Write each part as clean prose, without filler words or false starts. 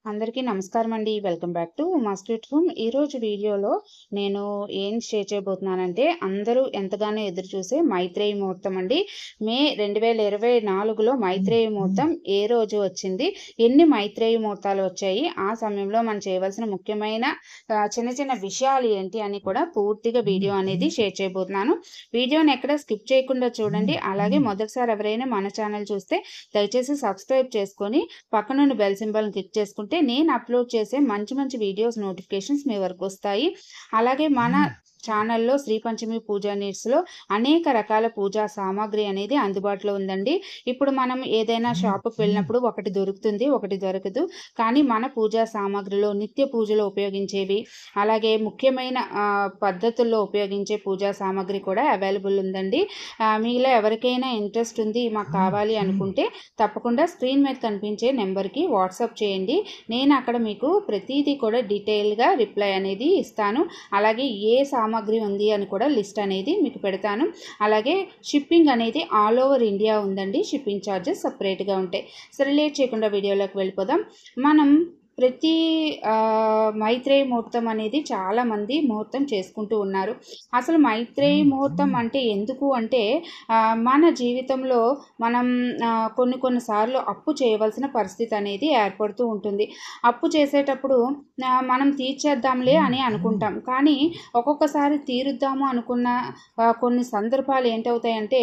అందరికీ నమస్కారం అండి. వెల్కమ్ బ్యాక్ టు మా స్ట్రీట్ హోమ్. ఈరోజు వీడియోలో నేను ఏం షేర్ చేయబోతున్నానంటే, అందరూ ఎంతగానో ఎదురు చూసే మైత్రేయి ముహూర్తం అండి. మే 2024లో మైత్రేయి ముహూర్తం ఏ రోజు వచ్చింది, ఎన్ని మైత్రేయి ముహూర్తాలు వచ్చాయి, ఆ సమయంలో మనం చేయవలసిన ముఖ్యమైన చిన్న చిన్న విషయాలు ఏంటి అని కూడా పూర్తిగా వీడియో అనేది షేర్ చేయబోతున్నాను. వీడియోని ఎక్కడ స్కిప్ చేయకుండా చూడండి. అలాగే మొదటిసారి ఎవరైనా మన ఛానల్ చూస్తే దయచేసి సబ్స్క్రైబ్ చేసుకొని పక్కనున్న బెల్ సింబల్ని క్లిక్ చేసుకుంటే నేను అప్లోడ్ చేసే మంచి మంచి వీడియోస్ నోటిఫికేషన్స్ మీ వరకు వస్తాయి. అలాగే మన ఛానల్లో శ్రీ పంచమి పూజా నీడ్స్లో అనేక రకాల పూజా సామాగ్రి అనేది అందుబాటులో ఉందండి. ఇప్పుడు మనం ఏదైనా షాపుకి వెళ్ళినప్పుడు ఒకటి దొరుకుతుంది, ఒకటి దొరకదు. కానీ మన పూజా సామాగ్రిలో నిత్య పూజలో ఉపయోగించేవి, అలాగే ముఖ్యమైన పద్ధతుల్లో ఉపయోగించే పూజా సామాగ్రి కూడా అవైలబుల్ ఉందండి. మీలో ఎవరికైనా ఇంట్రెస్ట్ ఉంది, మాకు కావాలి అనుకుంటే తప్పకుండా స్క్రీన్ మీద కనిపించే నెంబర్కి వాట్సాప్ చేయండి. నేను అక్కడ మీకు ప్రతిదీ కూడా డీటెయిల్గా రిప్లై అనేది ఇస్తాను. అలాగే ఏ సామాగ్రి ఉంది అని కూడా లిస్ట్ అనేది మీకు పెడతాను. అలాగే షిప్పింగ్ అనేది ఆల్ ఓవర్ ఇండియా ఉందండి. షిప్పింగ్ ఛార్జెస్ సపరేట్గా ఉంటాయి. సరే, లేట్ చేయకుండా వీడియోలోకి వెళ్ళిపోదాం. మనం ప్రతి మైత్రేయి ముహూర్తం అనేది చాలామంది ముహూర్తం చేసుకుంటూ ఉన్నారు. అసలు మైత్రేయి ముహూర్తం అంటే ఎందుకు అంటే, మన జీవితంలో మనం కొన్నిసార్లు అప్పు చేయవలసిన పరిస్థితి అనేది ఏర్పడుతూ ఉంటుంది. అప్పు చేసేటప్పుడు మనం తీర్చేద్దాంలే అని అనుకుంటాం. కానీ ఒక్కొక్కసారి తీరుద్దాము అనుకున్న కొన్ని సందర్భాలు ఏంటవుతాయంటే,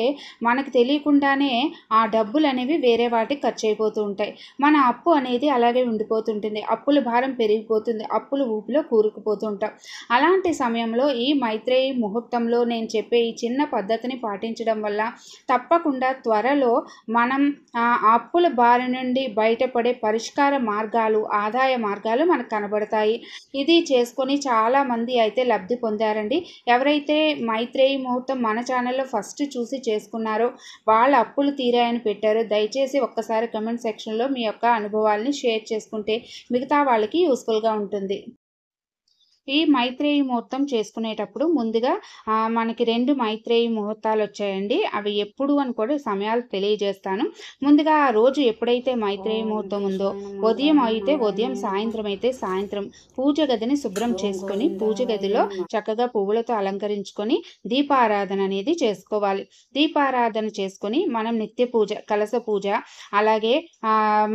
మనకు తెలియకుండానే ఆ డబ్బులు అనేవి వేరే వాటికి ఖర్చు అయిపోతూ ఉంటాయి. మన అప్పు అనేది అలాగే ఉండిపోతుంటుంది. అప్పుల భారం పెరిగిపోతుంది. అప్పుల ఊపిలో కూరుకుపోతుంటాం. అలాంటి సమయంలో ఈ మైత్రేయి ముహూర్తంలో నేను చెప్పే ఈ చిన్న పద్ధతిని పాటించడం వల్ల తప్పకుండా త్వరలో మనం అప్పుల బారి నుండి బయటపడే పరిష్కార మార్గాలు, ఆదాయ మార్గాలు మనకు కనబడతాయి. ఇది చేసుకొని చాలామంది అయితే లబ్ధి పొందారండి. ఎవరైతే మైత్రేయి ముహూర్తం మన ఛానల్లో ఫస్ట్ చూసి చేసుకున్నారో, వాళ్ళ అప్పులు తీరాయని పెట్టారో, దయచేసి ఒక్కసారి కమెంట్ సెక్షన్లో మీ యొక్క అనుభవాల్ని షేర్ చేసుకుంటే మిగతా వాళ్ళకి యూస్ఫుల్గా ఉంటుంది. ఈ మైత్రేయి ముహూర్తం చేసుకునేటప్పుడు ముందుగా మనకి 2 మైత్రేయి ముహూర్తాలు వచ్చాయండి. అవి ఎప్పుడు అని కూడా సమయాలు తెలియజేస్తాను. ముందుగా ఆ రోజు ఎప్పుడైతే మైత్రేయి ముహూర్తం ఉందో, ఉదయం అయితే ఉదయం, సాయంత్రం అయితే సాయంత్రం పూజ గదిని శుభ్రం చేసుకొని పూజ గదిలో చక్కగా పువ్వులతో అలంకరించుకొని దీపారాధన అనేది చేసుకోవాలి. దీపారాధన చేసుకొని మనం నిత్య పూజ, కలశ పూజ, అలాగే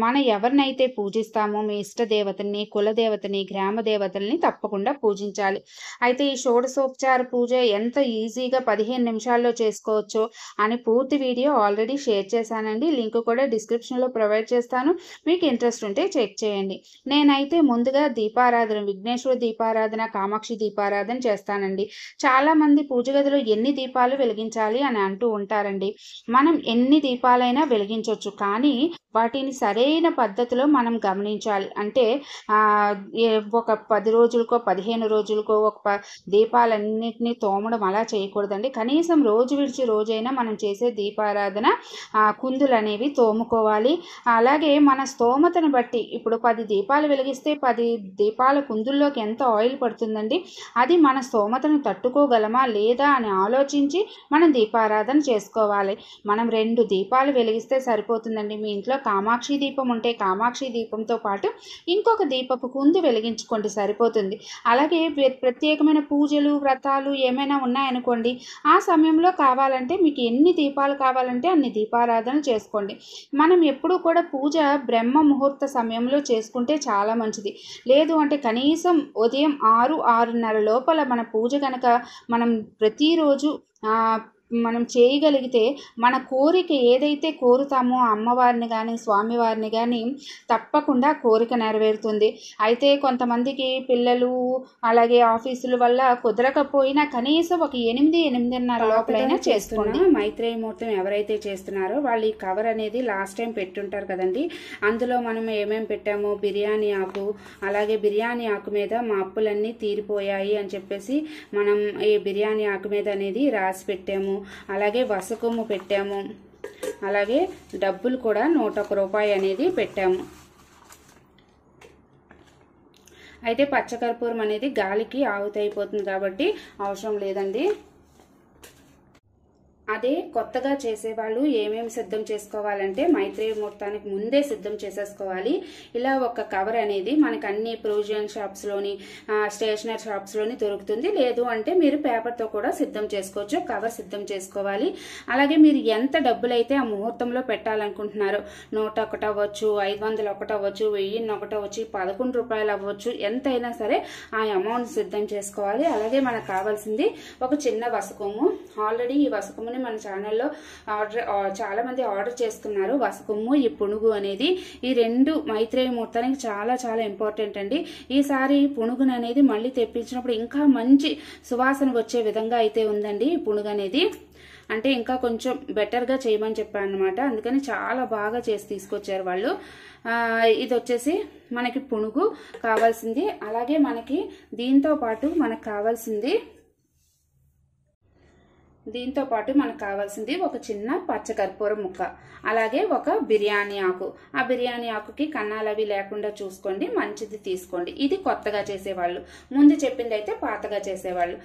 మనం ఎవరినైతే పూజిస్తామో మీ ఇష్ట దేవతని, కులదేవతని, గ్రామ దేవతల్ని తప్పకుండా పూజించాలి. అయితే ఈ షోడశోపచార పూజ ఎంత ఈజీగా 15 నిమిషాల్లో చేసుకోవచ్చో అని పూర్తి వీడియో ఆల్రెడీ షేర్ చేశానండి. లింక్ కూడా డిస్క్రిప్షన్లో ప్రొవైడ్ చేస్తాను. మీకు ఇంట్రెస్ట్ ఉంటే చెక్ చేయండి. నేనైతే ముందుగా దీపారాధన, విఘ్నేశ్వర దీపారాధన, కామాక్షి దీపారాధన చేస్తానండి. చాలామంది పూజ గదిలో ఎన్ని దీపాలు వెలిగించాలి అని అంటూ ఉంటారండి. మనం ఎన్ని దీపాలైనా వెలిగించవచ్చు, కానీ వాటిని సరైన పద్ధతిలో మనం గమనించాలి. అంటే ఒక 10 రోజులకో 15 రోజులకో ఒక దీపాలన్నింటినీ తోమడం అలా చేయకూడదండి. కనీసం రోజు విడిచి రోజైనా మనం చేసే దీపారాధన కుందులు అనేవి తోముకోవాలి. అలాగే మన స్తోమతను బట్టి ఇప్పుడు 10 దీపాలు వెలిగిస్తే 10 దీపాల కుందుల్లోకి ఎంత ఆయిల్ పడుతుందండి. అది మన స్తోమతను తట్టుకోగలమా లేదా అని ఆలోచించి మనం దీపారాధన చేసుకోవాలి. మనం 2 దీపాలు వెలిగిస్తే సరిపోతుందండి. మీ ఇంట్లో కామాక్షి దీపం ఉంటే కామాక్షి దీపంతో పాటు ఇంకొక దీపపు కుందు వెలిగించుకోండి, సరిపోతుంది. అలాగే ప్రత్యేకమైన పూజలు, వ్రతాలు ఏమైనా ఉన్నాయనుకోండి, ఆ సమయంలో కావాలంటే మీకు ఎన్ని దీపాలు కావాలంటే అన్ని దీపారాధన చేసుకోండి. మనం ఎప్పుడూ కూడా పూజ బ్రహ్మ ముహూర్త సమయంలో చేసుకుంటే చాలా మంచిది. లేదు అంటే కనీసం ఉదయం 6-6:30 లోపల మన పూజ కనుక మనం ప్రతిరోజు మనం చేయగలిగితే మన కోరిక ఏదైతే కోరుతామో అమ్మవారిని కానీ స్వామివారిని కానీ తప్పకుండా కోరిక నెరవేరుతుంది. అయితే కొంతమందికి పిల్లలు అలాగే ఆఫీసుల వల్ల కుదరకపోయినా కనీసం ఒక 8-8:30 లోపలైనా చేసుకోండి. మైత్రేయి ముహూర్తం ఎవరైతే చేస్తున్నారో వాళ్ళు ఈ కవర్ అనేది లాస్ట్ టైం పెట్టుంటారు కదండి. అందులో మనం ఏమేమి పెట్టామో, బిర్యానీ ఆకు, అలాగే బిర్యానీ ఆకు మీద మా అప్పులన్నీ తీరిపోయాయి అని చెప్పేసి మనం ఈ బిర్యానీ ఆకు మీద అనేది రాసి పెట్టాము. అలాగే వసకొమ్ము పెట్టాము. అలాగే డబ్బులు కూడా 101 రూపాయి అనేది పెట్టాము. అయితే పచ్చకర్పూరం అనేది గాలికి ఆహుతి అయిపోతుంది కాబట్టి అవసరం లేదండి. అదే కొత్తగా చేసేవాళ్ళు ఏమేమి సిద్ధం చేసుకోవాలంటే మైత్రేయ ముహూర్తానికి ముందే సిద్ధం చేసేసుకోవాలి. ఇలా ఒక కవర్ అనేది మనకు అన్ని ప్రొవిజన్ షాప్స్లోని స్టేషనరీ షాప్స్లోని దొరుకుతుంది. లేదు అంటే మీరు పేపర్తో కూడా సిద్ధం చేసుకోవచ్చు. కవర్ సిద్ధం చేసుకోవాలి. అలాగే మీరు ఎంత డబ్బులైతే ఆ ముహూర్తంలో పెట్టాలనుకుంటున్నారో 101 అవ్వచ్చు, 501 అవ్వచ్చు, 1001 అవ్వచ్చు, 11 రూపాయలు అవ్వచ్చు, ఎంతైనా సరే ఆ అమౌంట్ సిద్ధం చేసుకోవాలి. అలాగే మనకు కావాల్సింది ఒక చిన్న వసకొమ్ము. ఆల్రెడీ ఈ వసకొమ్ముని మన ఛానల్లో చాలా మంది ఆర్డర్ చేసుకున్నారు. వసకొమ్ము, ఈ పునుగు అనేది ఈ రెండు మైత్రేయ ముహూర్తానికి చాలా చాలా ఇంపార్టెంట్ అండి. ఈసారి పునుగును అనేది మళ్ళీ తెప్పించినప్పుడు ఇంకా మంచి సువాసన వచ్చే విధంగా అయితే ఉందండి. ఈ పునుగు అనేది అంటే ఇంకా కొంచెం బెటర్గా చేయమని చెప్పాను అనమాట. అందుకని చాలా బాగా చేసి తీసుకొచ్చారు వాళ్ళు. ఇది వచ్చేసి మనకి పునుగు కావాల్సింది. అలాగే మనకి దీంతో పాటు మనకు కావాల్సింది ఒక చిన్న పచ్చకర్పూరం ముక్క, అలాగే ఒక బిర్యానీ ఆకు. ఆ బిర్యానీ ఆకుకి కన్నాలు అవి లేకుండా చూసుకోండి, మంచిది తీసుకోండి. ఇది కొత్తగా చేసేవాళ్ళు. ముందు చెప్పింది అయితే పాతగా చేసేవాళ్ళు.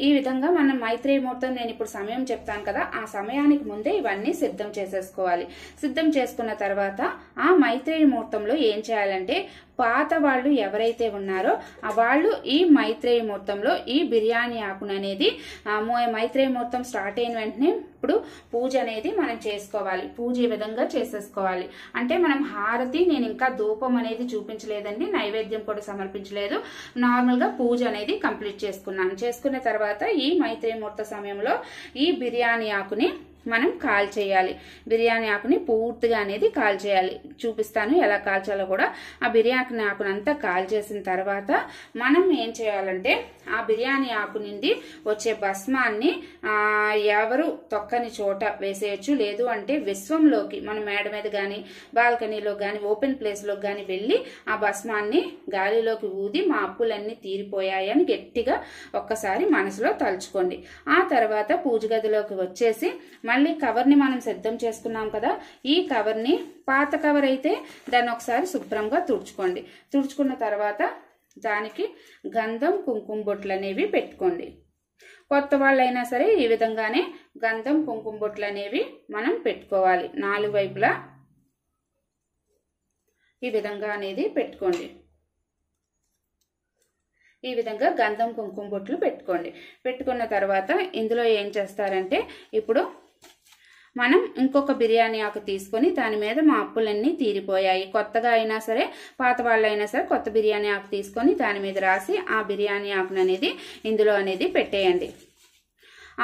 ఈ విధంగా మనం మైత్రేయ ముహూర్తం నేను ఇప్పుడు సమయం చెప్తాను కదా, ఆ సమయానికి ముందే ఇవన్నీ సిద్ధం చేసేసుకోవాలి. సిద్ధం చేసుకున్న తర్వాత ఆ మైత్రేయ ముహూర్తంలో ఏం చేయాలంటే పాత వాళ్ళు ఎవరైతే ఉన్నారో వాళ్ళు ఈ మైత్రేయ ముహూర్తంలో ఈ బిర్యానీ ఆకును అనేది మైత్రేయ ముహూర్తం స్టార్ట్ అయిన వెంటనే ఇప్పుడు పూజ అనేది మనం చేసుకోవాలి. పూజ ఈ విధంగా చేసేసుకోవాలి. అంటే మనం హారతి, నేను ఇంకా ధూపం అనేది చూపించలేదండి, నైవేద్యం కూడా సమర్పించలేదు. నార్మల్గా పూజ అనేది కంప్లీట్ చేసుకున్నాను. చేసుకున్న తర్వాత ఈ మైత్రేయ ముహూర్త సమయంలో ఈ బిర్యానీ ఆకుని మనం కాల్చేయాలి. బిర్యానీ ఆకుని పూర్తిగా అనేది కాల్చేయాలి. చూపిస్తాను ఎలా కాల్చాలో కూడా. ఆ బిర్యానీ ఆకునంతా కాల్చేసిన తర్వాత మనం ఏం చేయాలంటే ఆ బిర్యానీ ఆకు నుండి వచ్చే భస్మాన్ని ఎవరు తొక్కని చోట వేసేయచ్చు. లేదు అంటే విశ్వంలోకి మన మేడ మీద కానీ బాల్కనీలో కానీ ఓపెన్ ప్లేస్లోకి కానీ వెళ్ళి ఆ భస్మాన్ని గాలిలోకి ఊది మా అప్పులన్నీ తీరిపోయాయని గట్టిగా ఒక్కసారి మనసులో తలుచుకోండి. ఆ తర్వాత పూజ గదిలోకి వచ్చేసి మళ్ళీ కవర్ని మనం సిద్ధం చేసుకున్నాం కదా, ఈ కవర్ని పాత కవర్ అయితే దాన్ని ఒకసారి శుభ్రంగా తుడుచుకోండి. తుడుచుకున్న తర్వాత దానికి గంధం, కుంకుమ బొట్లు అనేవి పెట్టుకోండి. కొత్త వాళ్ళైనా సరే ఈ విధంగానే గంధం, కుంకుమ బొట్లు అనేవి మనం పెట్టుకోవాలి. 4 వైపులా ఈ విధంగా అనేది పెట్టుకోండి. ఈ విధంగా గంధం, కుంకుమ బొట్లు పెట్టుకోండి. పెట్టుకున్న తర్వాత ఇందులో ఏం చేస్తారంటే ఇప్పుడు మనం ఇంకొక బిర్యానీ ఆకు తీసుకొని దాని మీద మా అప్పులన్నీ తీరిపోయాయి, కొత్తగా అయినా సరే పాత వాళ్ళైనా సరే కొత్త బిర్యానీ ఆకు తీసుకొని దాని మీద రాసి ఆ బిర్యానీ ఆకును అనేది ఇందులో అనేది పెట్టేయండి.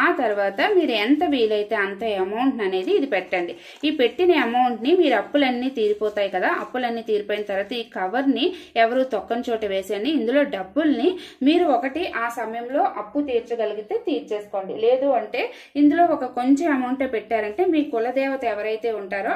ఆ తర్వాత మీరు ఎంత వీలైతే అంత అమౌంట్ అనేది ఇది పెట్టండి. ఈ పెట్టిన అమౌంట్ని మీరు అప్పులన్నీ తీరిపోతాయి కదా, అప్పులన్నీ తీరిపోయిన తర్వాత ఈ కవర్ని ఎవరు తొక్కని చోట వేసేయండి. ఇందులో డబ్బుల్ని మీరు ఒకటి ఆ సమయంలో అప్పు తీర్చగలిగితే తీర్చేసుకోండి. లేదు అంటే ఇందులో ఒక కొంచెం అమౌంటే పెట్టారంటే మీ కులదేవత ఎవరైతే ఉంటారో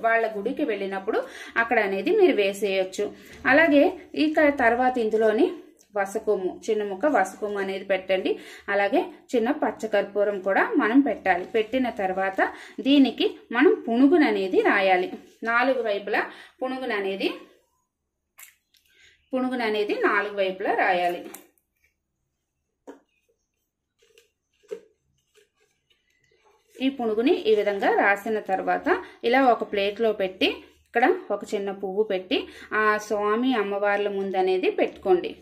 వాళ్ళ గుడికి వెళ్ళినప్పుడు అక్కడ అనేది మీరు వేసేయచ్చు. అలాగే ఇక తర్వాత ఇందులోని వసకొమ్ము, చిన్న ముక్క వసకొమ్ము అనేది పెట్టండి. అలాగే చిన్న పచ్చకర్పూరం కూడా మనం పెట్టాలి. పెట్టిన తర్వాత దీనికి మనం పునుగును అనేది రాయాలి. 4 వైపులా పునుగును అనేది 4 వైపులా రాయాలి. ఈ పునుగుని ఈ విధంగా రాసిన తర్వాత ఇలా ఒక ప్లేట్లో పెట్టి ఇక్కడ ఒక చిన్న పువ్వు పెట్టి ఆ స్వామి అమ్మవార్ల ముందు అనేది పెట్టుకోండి.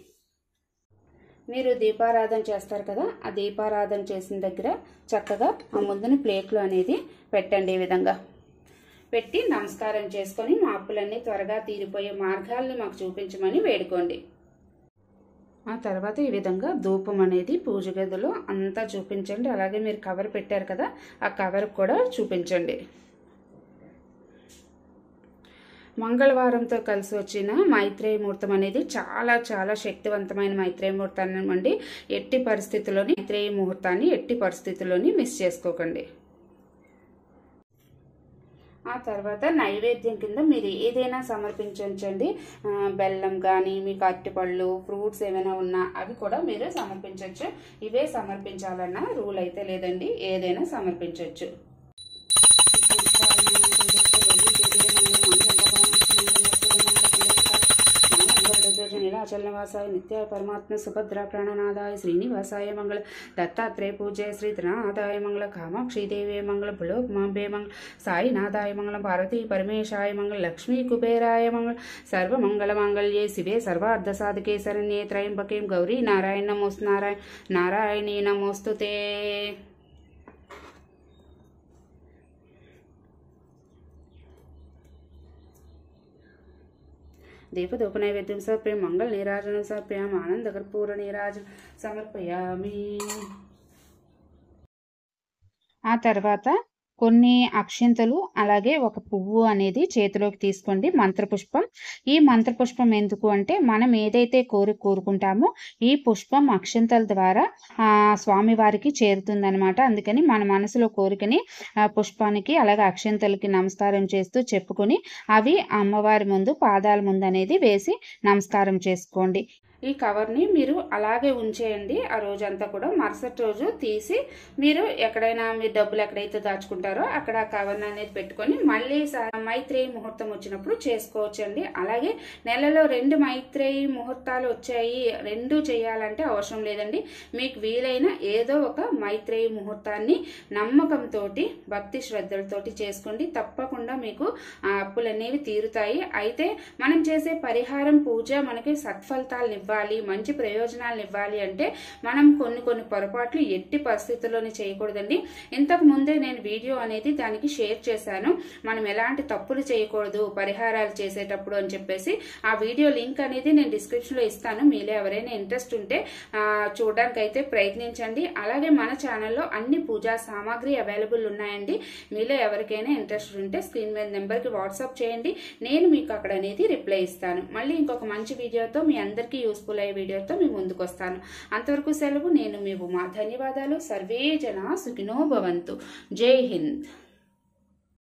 మీరు దీపారాధన చేస్తారు కదా, ఆ దీపారాధన చేసిన దగ్గర చక్కగా ఆ ముందుని ప్లేట్లో అనేది పెట్టండి. ఈ విధంగా పెట్టి నమస్కారం చేసుకొని మా అప్పులన్నీ త్వరగా తీరిపోయే మార్గాల్ని మాకు చూపించమని వేడుకోండి. ఆ తర్వాత ఈ విధంగా ధూపం అనేది పూజ గదిలో అంతా చూపించండి. అలాగే మీరు కవర్ పెట్టారు కదా, ఆ కవర్ కూడా చూపించండి. మంగళవారంతో కలిసి వచ్చిన మైత్రేయ ముహూర్తం అనేది చాలా చాలా శక్తివంతమైన మైత్రేయ ముహూర్తాన్ని అండి. ఎట్టి పరిస్థితుల్లోని మైత్రేయ ముహూర్తాన్ని ఎట్టి పరిస్థితుల్లోని మిస్ చేసుకోకండి. ఆ తర్వాత నైవేద్యం కింద మీరు ఏదైనా సమర్పించండి. బెల్లం కానీ మీకు అరటిపళ్ళు, ఫ్రూట్స్ ఏమైనా ఉన్నా అవి కూడా మీరు సమర్పించవచ్చు. ఇవే సమర్పించాలన్న రూల్ అయితే లేదండి, ఏదైనా సమర్పించవచ్చు. ఇలా नीलाचलनिवासाय नित्याय परमात्मा सुभद्रा प्राणनादाय श्रीनिवासाय मंगल दत्तात्रेय पूज्य श्रीधरनाथाय मंगल कामाक्षी देवे मंगल भुलोकमांबे मंगल साईनाथाय मंगल भारती परमेशाय मंगल लक्ष्मी कुबेराय मंगल सर्वमंगलमांगल्ये शिवे सर्वार्धसाधके शरण्ये त्र्यंबके गौरी नारायण नमोस्तु नारायणी नमोस्तुते। दीपधूप नैवेद्यं समर्पयामि मंगल नीराजनं समर्पयामि आनंद कर्पूर नीराजनं समर्पयामि। ఆ తర్వాత కొన్ని అక్షింతలు అలాగే ఒక పువ్వు అనేది చేతిలోకి తీసుకోండి, మంత్రపుష్పం। ఈ మంత్రపుష్పం ఎందుకు అంటే మనం ఏదైతే కోరుకుంటామో ఈ పుష్పం అక్షింతల ద్వారా స్వామివారికి చేరుతుందనమాట। అందుకని మన మనసులో కోరికని పుష్పానికి అలాగే అక్షింతలకి నమస్కారం చేస్తూ చెప్పుకొని అవి అమ్మవారి ముందు పాదాల ముందు అనేది వేసి నమస్కారం చేసుకోండి। ఈ కవర్ని మీరు అలాగే ఉంచేయండి ఆ రోజంతా కూడా। మరుసటి రోజు తీసి మీరు ఎక్కడైనా మీ డబ్బులు ఎక్కడైతే దాచుకుంటారో అక్కడ ఆ కవర్ని అనేది పెట్టుకొని మళ్ళీ మైత్రేయి ముహూర్తం వచ్చినప్పుడు చేసుకోవచ్చండి। అలాగే నెలలో 2 మైత్రేయి ముహూర్తాలు వచ్చాయి, 2 చేయాలంటే అవసరం లేదండి। మీకు వీలైన ఏదో ఒక మైత్రేయి ముహూర్తాన్ని నమ్మకంతో భక్తి శ్రద్ధలతోటి చేసుకోండి, తప్పకుండా మీకు ఆ అప్పులు అనేవి తీరుతాయి। అయితే మనం చేసే పరిహారం పూజ మనకి సత్ఫలితాలు ఇవ్వాలి, మంచి ప్రయోజనాలు ఇవ్వాలి అంటే మనం కొన్ని పొరపాట్లు ఎట్టి పరిస్థితుల్లోనే చేయకూడదండి। ఇంతకు ముందే నేను వీడియో అనేది దానికి షేర్ చేశాను, మనం ఎలాంటి తప్పులు చేయకూడదు పరిహారాలు చేసేటప్పుడు అని చెప్పేసి। ఆ వీడియో లింక్ అనేది నేను డిస్క్రిప్షన్ లో ఇస్తాను, మీలో ఎవరైనా ఇంట్రెస్ట్ ఉంటే చూడడానికి అయితే ప్రయత్నించండి। అలాగే మన ఛానల్లో అన్ని పూజా సామాగ్రి అవైలబుల్ ఉన్నాయండి, మీలో ఎవరికైనా ఇంట్రెస్ట్ ఉంటే స్క్రీన్ మీద నెంబర్కి వాట్సాప్ చేయండి, నేను మీకు అక్కడ అనేది రిప్లై ఇస్తాను। మళ్ళీ ఇంకొక మంచి వీడియోతో మీ అందరికీ యూస్ఫుల్ అయ్యే వీడియోతో మీ ముందుకు వస్తాను। అంతవరకు సెలవు, నేను మీ ఉమా। ధన్యవాదాలు। సర్వే జనా సుఖినో భవంతు। జై హింద్।